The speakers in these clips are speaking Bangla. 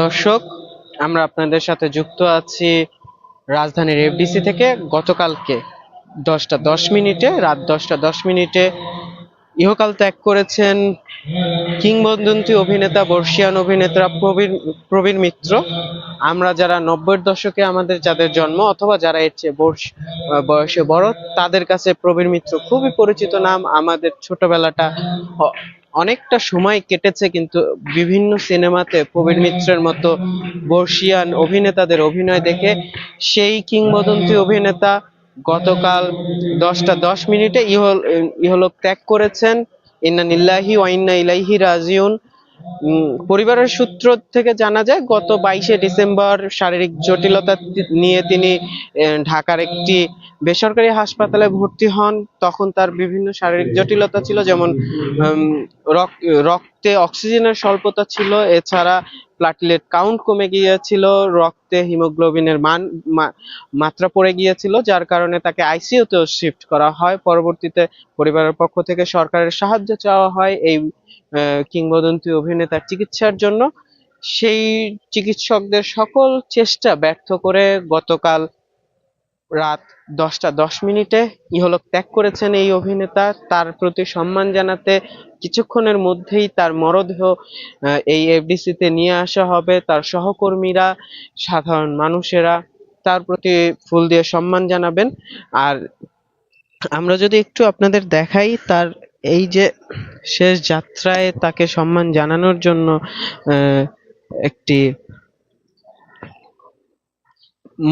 দর্শক, আমরা আপনাদের সাথে যুক্ত আছি রাজধানীর এফডিসি থেকে। গতকালকে 10টা 10 মিনিটে, রাত 10টা 10 মিনিটে ইহকাল ত্যাগ করেছেন কিংবদন্তি অভিনেতা, বর্ষিয়ান অভিনেতা প্রবীর মিত্র। আমরা যারা 90-এর দশকে আমাদের যাদের জন্ম, অথবা যারা এর চেয়ে বয়সে বড়, তাদের কাছে প্রবীর মিত্র খুবই পরিচিত নাম। আমাদের ছোটবেলাটা অনেকটা সময় কেটেছে কিন্তু বিভিন্ন সিনেমাতে প্রবীর মিত্রের মতো বর্ষিয়ান অভিনেতাদের অভিনয় দেখে। সেই কিংবদন্তি অভিনেতা গতকাল 10টা 10 মিনিটে ইহলোক ত্যাগ করেছেন। ইন্না লিল্লাহি ওয়া ইন্না ইলাইহি রাজিউন। পরিবারের সূত্র থেকে জানা যায়, গত 22শে ডিসেম্বর শারীরিক জটিলতা নিয়ে তিনি ঢাকার একটি বেসরকারি হাসপাতালে ভর্তি হন। তখন তার বিভিন্ন শারীরিক জটিলতা ছিল, যেমন রক্তে অক্সিজেনের স্বল্পতা ছিল, এছাড়া প্লাটিলেট কাউন্ট কমে গিয়েছিল, রক্তে হিমোগ্লোবিনের মাত্রা পড়ে গিয়েছিল, যার কারণে তাকে আইসিইউতেও শিফট করা হয়। পরবর্তীতে পরিবারের পক্ষ থেকে সরকারের সাহায্য চাওয়া হয় এই কিংবদন্তি অভিনেতার চিকিৎসার জন্য। সেই চিকিৎসকদের সকল চেষ্টা ব্যর্থ করে গতকাল রাত 10টা 10 মিনিটে ইহলোক ত্যাগ করেছেন এই অভিনেতা। তার প্রতি সম্মান জানাতে কিছুক্ষণের মধ্যেই তার মরদেহ এই এফডিসিতে নিয়ে আসা হবে। তার সহকর্মীরা, সাধারণ মানুষেরা তার প্রতি ফুল দিয়ে সম্মান জানাবেন। আর আমরা যদি একটু আপনাদের দেখাই, তার এই যে শেষ যাত্রায় তাকে সম্মান জানানোর জন্য একটি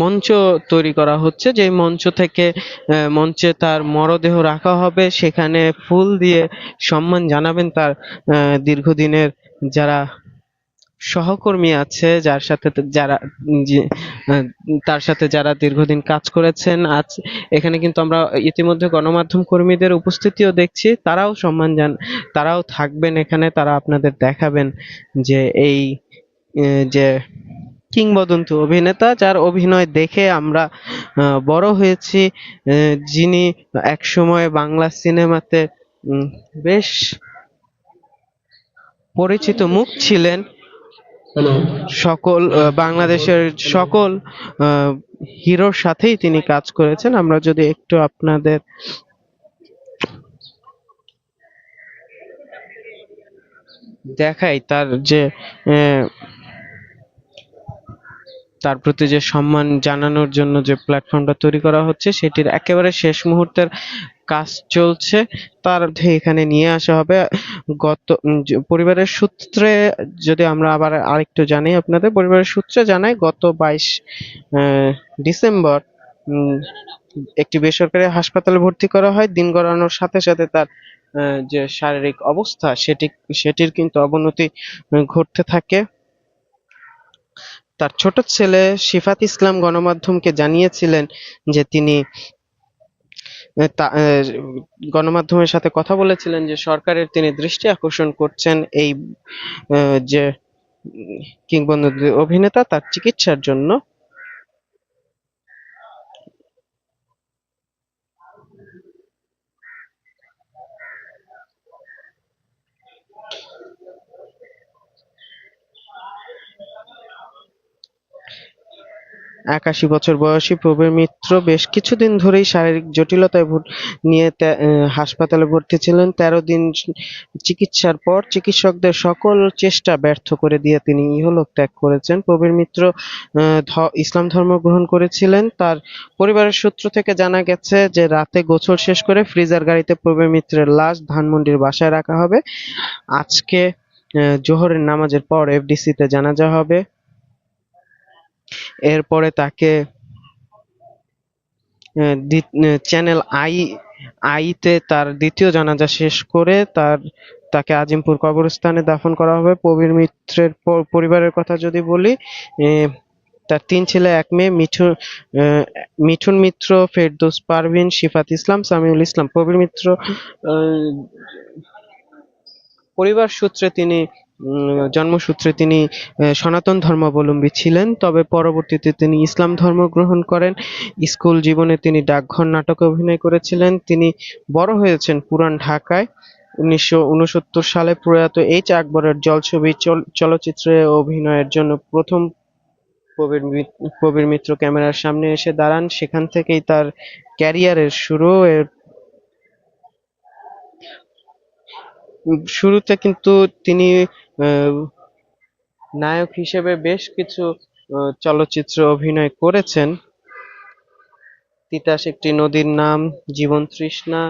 মঞ্চ তৈরি করা হচ্ছে, যে মঞ্চ থেকে মঞ্চে তার মরদেহ রাখা হবে, সেখানে ফুল দিয়ে সম্মান জানাবেন তার দীর্ঘদিনের যারা সহকর্মী আছে, তার সাথে যারা দীর্ঘদিন কাজ করেছেন। আজ এখানে কিন্তু আমরা ইতিমধ্যে গণমাধ্যম কর্মীদের উপস্থিতিও দেখছি, তারাও থাকবেন এখানে। তারা আপনাদের দেখাবেন যে এই যে কিংবদন্তি অভিনেতা, যার অভিনয় দেখে আমরা বড় হয়েছি, যিনি একসময় বাংলা সিনেমাতে বেশ পরিচিত মুখ ছিলেন। বাংলাদেশের সকল হিরোর সাথেই তিনি কাজ করেছেন। আমরা যদি একটু আপনাদের দেখাই তার প্রতি যে সম্মান জানানোর জন্য যে প্ল্যাটফর্মটা তৈরি করা হচ্ছে, সেটির একেবারে শেষ মুহূর্তের কাজ চলছে। তার এখানে নিয়ে আসা হবে। পরিবারের সূত্রে যদি আমরা আবার আরেকটু জানি, আপনাদের পরিবারের সূত্রে জানায় গত 22 ডিসেম্বর একটি বেসরকারি হাসপাতালে ভর্তি করা হয়। দিন গড়ানোর সাথে সাথে তার যে শারীরিক অবস্থা, সেটির কিন্তু অবনতি ঘটতে থাকে। তার ছোট ছেলে শিফাত ইসলাম গণমাধ্যমকে জানিয়েছিলেন যে তিনি গণমাধ্যমের সাথে কথা বলেছিলেন যে সরকারের তিনি দৃষ্টি আকর্ষণ করছেন এই যে কিংবদন্তি অভিনেতা, তার চিকিৎসার জন্য। একাশি বছর বয়সী প্রবীর মিত্র বেশ কিছুদিন ধরেই শারীরিক জটিলতায় নিয়ে হাসপাতালে ভর্তি ছিলেন। 13 দিন চিকিৎসার পর চিকিৎসকদের সকল চেষ্টা ব্যর্থ করে দিয়ে তিনি ইহলোক ত্যাগ করেছেন। প্রবীর মিত্র ইসলাম ধর্ম গ্রহণ করেছিলেন। তার পরিবারের সূত্র থেকে জানা গেছে যে রাতে গোসল শেষ করে ফ্রিজার গাড়িতে প্রবীর মিত্রের লাশ ধানমন্ডির বাসায় রাখা হবে। আজকে জোহরের নামাজের পর এফডিসিতে জানাজা হবে। এরপরে তাকে চ্যানেল আইতে তার দ্বিতীয় জানাজা শেষ করে তাকে আজিমপুর কবরস্থানে দাফন করা হবে। প্রবীর মিত্রের পরিবারের কথা যদি বলি, তার 3 ছেলে 1 মেয়ে, মিঠুন মিত্র, ফেরদৌস পারভীন, শিফাত ইসলাম, সামিউল ইসলাম। প্রবীর মিত্র পরিবার সূত্রে জন্মসূত্রে তিনি সনাতন ধর্মাবলম্বী ছিলেন, তবে পরবর্তীতে তিনি ইসলাম ধর্ম গ্রহণ করেন। স্কুল জীবনে তিনি ডাকঘর নাটকে অভিনয় করেছিলেন। তিনি বড় হয়েছেন পুরান ঢাকায়। 1969 সালে প্রয়াত এইচ আকবরের জলছবি চলচ্চিত্রে অভিনয়ের জন্য প্রথম কবির মিত্র ক্যামেরার সামনে এসে দাঁড়ান। সেখান থেকেই তার ক্যারিয়ারের শুরু। শুরুতে কিন্তু তিনি নায়ক হিসেবে বেশ কিছু চলচ্চিত্রে অভিনয় করেছেন। তিতাস একটি নদীর নাম, জীবন তৃষ্ণা,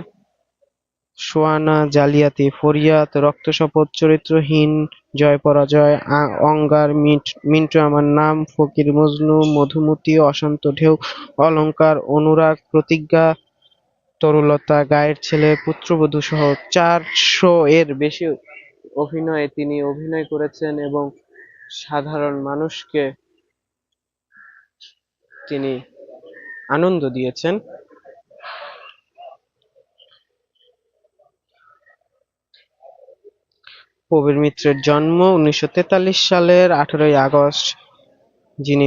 সোয়ানা, জালিয়াতি, ফরিয়াদ, রক্ত শপথ, চরিত্রহীন, জয় পরাজয়, অঙ্গার, মিন্টু আমার নাম, ফকির মজনু, মধুমতি, অশান্ত ঢেউ, অলংকার, অনুরাগ, প্রতিজ্ঞা, তরুলতা, গায়ের ছেলে, পুত্রবধূ সহ 400 এর বেশি অভিনয়ে তিনি অভিনয় করেছেন এবং সাধারণ মানুষকে তিনি আনন্দ দিয়েছেন। প্রবীর মিত্রের জন্ম 1943 সালের 18 আগস্ট। যিনি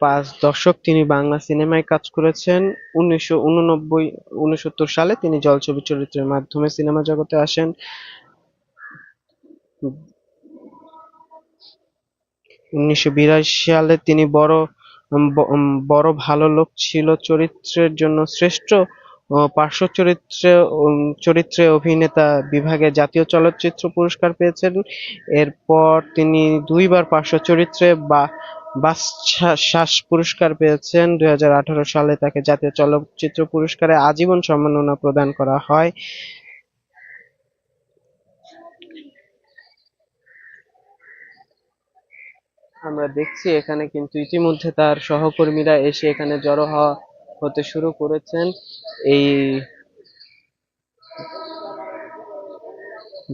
5 দশক তিনি বাংলা সিনেমায় কাজ করেছেন। 1969 সালে তিনি জলছবি চরিত্রের মাধ্যমে সিনেমা জগতে আসেন। 1982 সালে তিনি বড় ভালো লোক ছিল চরিত্রের জন্য শ্রেষ্ঠ পার্শ্ব চরিত্রে অভিনেতা বিভাগে জাতীয় চলচ্চিত্র পুরস্কার পেয়েছেন। এরপর তিনি 2 বার পার্শ্ব চরিত্রে বাচসাস পুরস্কার পেয়েছেন। 2018 সালে তাকে জাতীয় চলচ্চিত্র পুরস্কারে আজীবন সম্মাননা প্রদান করা হয়। আমরা দেখছি এখানে কিন্তু ইতিমধ্যে তার সহকর্মীরা এসে এখানে জড়ো হতে শুরু করেছেন। এই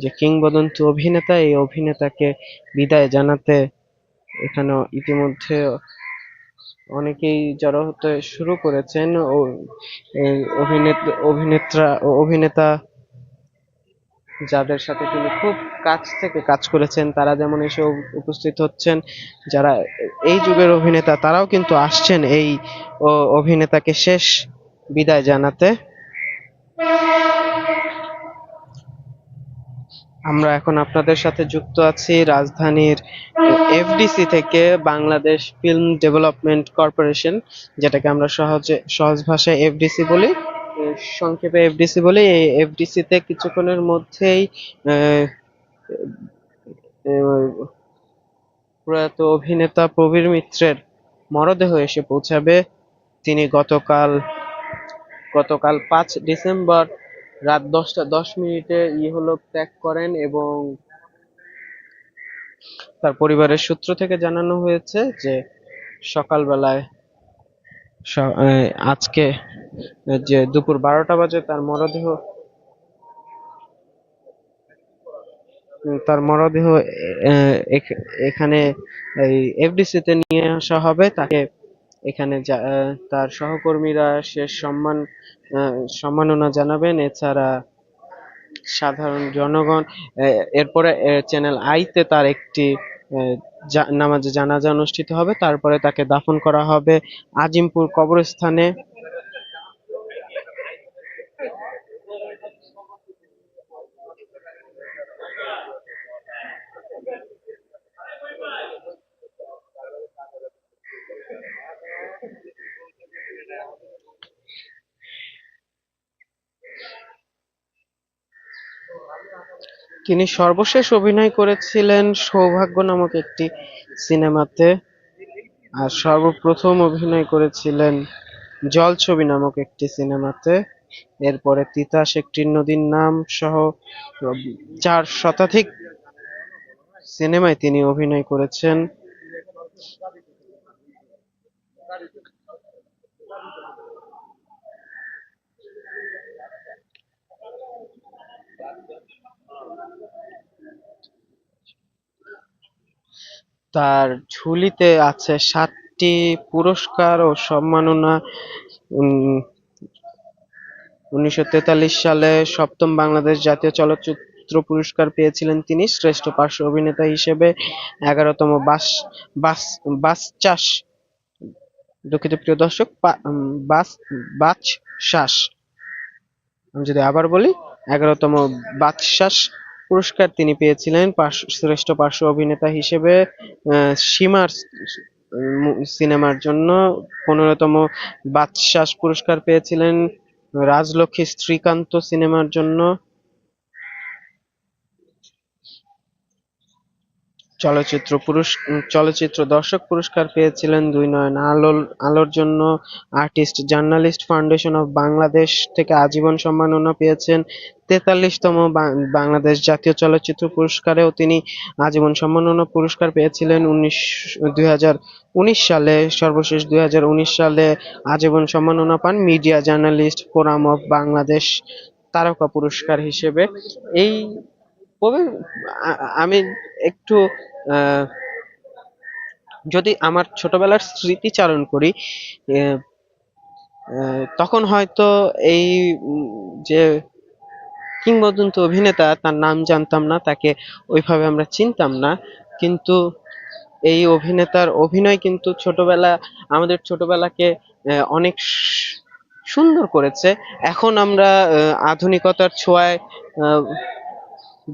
যে কিংবদন্তি অভিনেতা, এই অভিনেতাকে বিদায় জানাতে এখানে ইতিমধ্যে অনেকেই জড়ো হতে শুরু করেছেন। অভিনেতা যাদের সাথে তিনি খুব কাছ থেকে কাজ করেছেন তারা যেমন এসে উপস্থিত হচ্ছেন, যারা এই যুগের অভিনেতা তারাও কিন্তু আসছেন এই অভিনেতাকে শেষ বিদায় জানাতে। আমরা এখন আপনাদের সাথে যুক্ত আছি রাজধানীর এফডিসি থেকে, বাংলাদেশ ফিল্ম ডেভেলপমেন্ট কর্পোরেশন, যেটাকে আমরা সহজ ভাষায় এফডিসি বলি, সংক্ষেপে এফডিসি বলি। এই এফডিসি তে কিছুক্ষণের মধ্যেই প্রয়াত অভিনেতা প্রবীর মিত্রের মরদেহ এসে পৌঁছাবে। তিনি গতকাল 5 ডিসেম্বর রাত 10টা 10 মিনিটে ইহলোক ত্যাগ করেন এবং তার পরিবারের সূত্র থেকে জানানো হয়েছে যে সকালবেলায় আজকে যে দুপুর 12টা বাজে তার মরদেহ এখানে এই এফডিসি তে নিয়ে আসা হবে। তাকে এখানে তার সহকর্মীরা শেষ সম্মাননা জানাবেন। এছাড়া সাধারণ জনগণ এরপরে চ্যানেল আইতে তার একটি নামাজে জানাজা অনুষ্ঠিত হবে। তারপরে তাকে দাফন করা হবে আজিমপুর কবরস্থানে। তিনি সর্বশেষ অভিনয় করেছিলেন সৌভাগ্য নামক একটি সিনেমাতে, আর সর্বপ্রথম অভিনয় করেছিলেন জলছবি নামক একটি সিনেমাতে। এরপরে তিতাস একটি নদীর নাম সহ 4 শতাধিক সিনেমায় তিনি অভিনয় করেছেন। তার ঝুলিতে আছে 7টি পুরস্কার ও সম্মাননা। 1943 সালে 7ম বাংলাদেশ জাতীয় চলচ্চিত্র পুরস্কার পেয়েছিলেন তিনি শ্রেষ্ঠ পার্শ্ব অভিনেতা হিসেবে। 11তম বাচসাস, দুঃখিত প্রিয় দর্শক, বাচসাস, আমি যদি আবার বলি, 11তম বাচসাস পুরস্কার তিনি পেয়েছিলেন শ্রেষ্ঠ পার্শ্ব অভিনেতা হিসেবে সীমার সিনেমার জন্য। 15তম বাচসাস পুরস্কার পেয়েছিলেন রাজলক্ষ্মী শ্রীকান্ত সিনেমার জন্য। চলচ্চিত্র দর্শক পুরস্কার পেয়েছিলেন দুই নয়ন আলোর জন্য। Artist journalist foundation of Bangladesh থেকে আজীবন সম্মাননা পেয়েছেন। 43তম বাংলাদেশ জাতীয় চলচ্চিত্র পুরস্কারেও তিনি আজীবন সম্মাননা পুরস্কার পেয়েছিলেন 2019 সালে। সর্বশেষ 2019 সালে আজীবন সম্মাননা পান media journalist forum of Bangladesh তারকা পুরস্কার হিসেবে। এই আমি একটু যদি আমার ছোটবেলার স্মৃতিচারণ করি, তখন হয়তো এই যে কিংবদন্তি অভিনেতা, তার নাম জানতাম না, তাকে ওইভাবে আমরা চিনতাম না, কিন্তু এই অভিনেতার অভিনয় কিন্তু আমাদের ছোটবেলাকে অনেক সুন্দর করেছে। এখন আমরা আধুনিকতার ছোঁয়ায়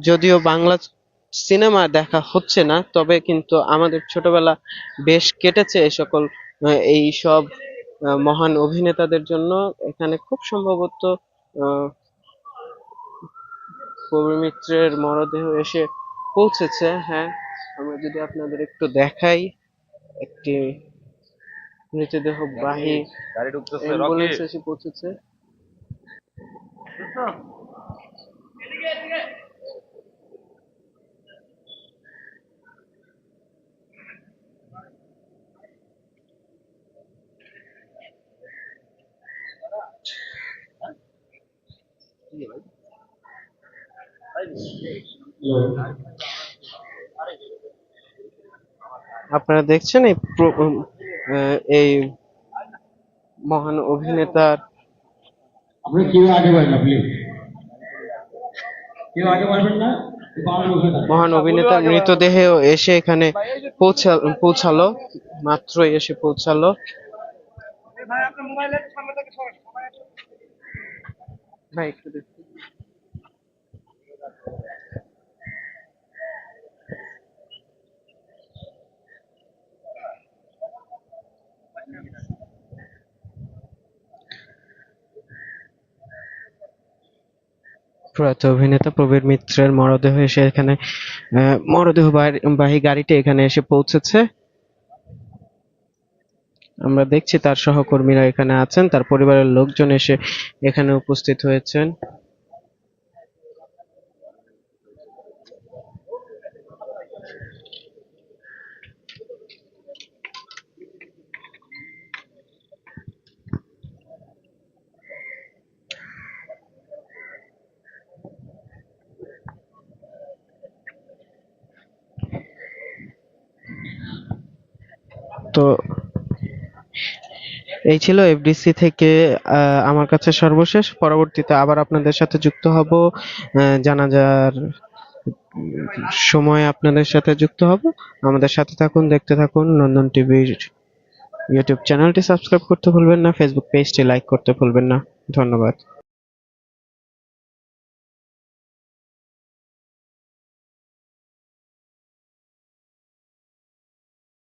যদিও বাংলা সিনেমা দেখা হচ্ছে না, তবে কিন্তু আমাদের ছোটবেলা বেশ কেটেছে এই সব মহান অভিনেতাদের জন্য। এখানে খুব সম্ভবত প্রবীর মিত্রের মরদেহ এসে পৌঁছেছে। হ্যাঁ, আমরা যদি আপনাদের একটু দেখাই, একটি মৃতদেহবাহী অ্যাম্বুলেন্স এসে পৌঁছেছে। আপনারা দেখছেন এই মহান অভিনেতার মৃতদেহ এসে এখানে পৌঁছালো, মাত্রই এসে পৌঁছালো। ভাই একটু দেখুন। প্রয়াত অভিনেতা প্রবীর মিত্রের মরদেহ এসে এখানে মরদেহবাহী গাড়িটি এখানে এসে পৌঁছেছে। আমরা দেখছি তার সহকর্মীরা এখানে আছেন, তার পরিবারের লোকজন এসে এখানে উপস্থিত হয়েছেন। তো এই ছিল এফডিসি থেকে আমার কাছে সর্বশেষ। পরবর্তীতে আবার আপনাদের সাথে যুক্ত হব, জানাজার সময় আপনাদের সাথে যুক্ত হব। আমাদের সাথে থাকুন, দেখতে থাকুন। নন্দন টিভির ইউটিউব চ্যানেলটি সাবস্ক্রাইব করতে ভুলবেন না, ফেসবুক পেজটি লাইক করতে ভুলবেন না। ধন্যবাদ।